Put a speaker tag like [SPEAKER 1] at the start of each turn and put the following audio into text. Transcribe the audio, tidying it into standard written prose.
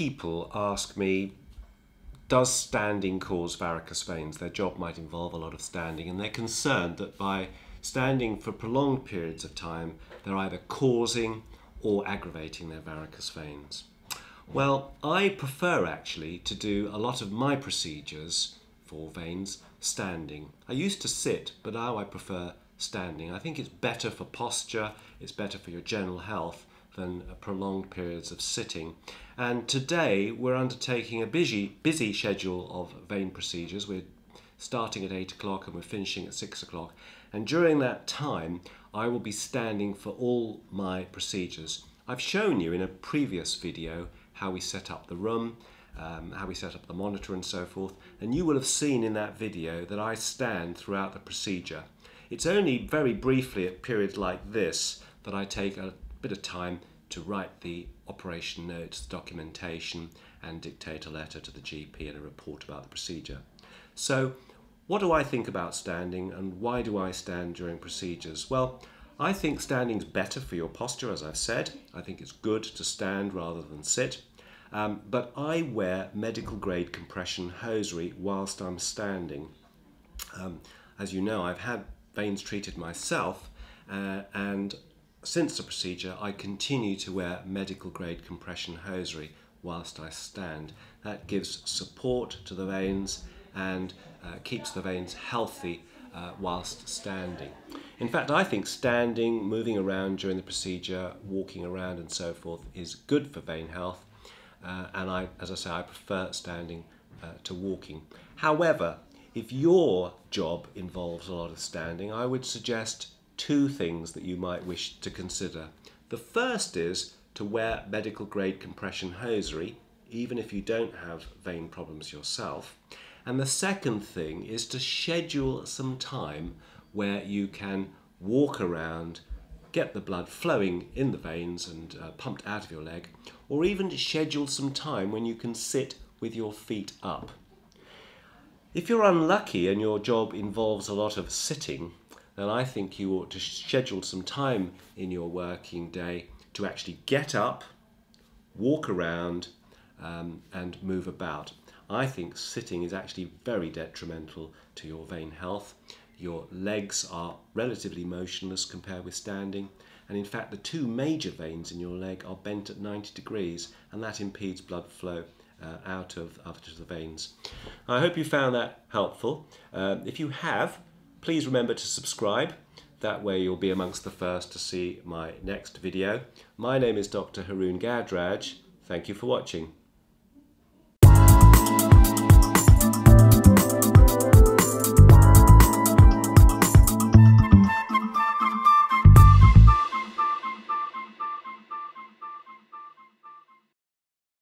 [SPEAKER 1] people ask me, does standing cause varicose veins? Their job might involve a lot of standing, and they're concerned that by standing for prolonged periods of time, they're either causing or aggravating their varicose veins. Well, I prefer actually to do a lot of my procedures for veins standing. I used to sit, but now I prefer standing. I think it's better for posture, it's better for your general health than prolonged periods of sitting. And today we're undertaking a busy schedule of vein procedures. We're starting at 8 o'clock and we're finishing at 6 o'clock. And during that time, I will be standing for all my procedures. I've shown you in a previous video how we set up the room, how we set up the monitor and so forth. And you will have seen in that video that I stand throughout the procedure. It's only very briefly at periods like this that I take a bit of time to write the operation notes, the documentation, and dictate a letter to the GP and a report about the procedure. So what do I think about standing, and why do I stand during procedures? Well, I think standing's better for your posture, as I've said. I think it's good to stand rather than sit. But I wear medical grade compression hosiery whilst I'm standing. As you know, I've had veins treated myself, and since the procedure I continue to wear medical grade compression hosiery whilst I stand. That gives support to the veins and keeps the veins healthy whilst standing. In fact, I think standing, moving around during the procedure, walking around and so forth is good for vein health, and as I say, I prefer standing to walking. However, if your job involves a lot of standing, I would suggest two things that you might wish to consider. The first is to wear medical grade compression hosiery, even if you don't have vein problems yourself. And the second thing is to schedule some time where you can walk around, get the blood flowing in the veins and pumped out of your leg, or even schedule some time when you can sit with your feet up. If you're unlucky and your job involves a lot of sitting, then I think you ought to schedule some time in your working day to actually get up, walk around, and move about. I think sitting is actually very detrimental to your vein health. Your legs are relatively motionless compared with standing, and in fact the two major veins in your leg are bent at 90 degrees, and that impedes blood flow out of the veins. I hope you found that helpful. If you have, please remember to subscribe. That way you'll be amongst the first to see my next video. My name is Dr. Haroon Gadraj. Thank you for watching.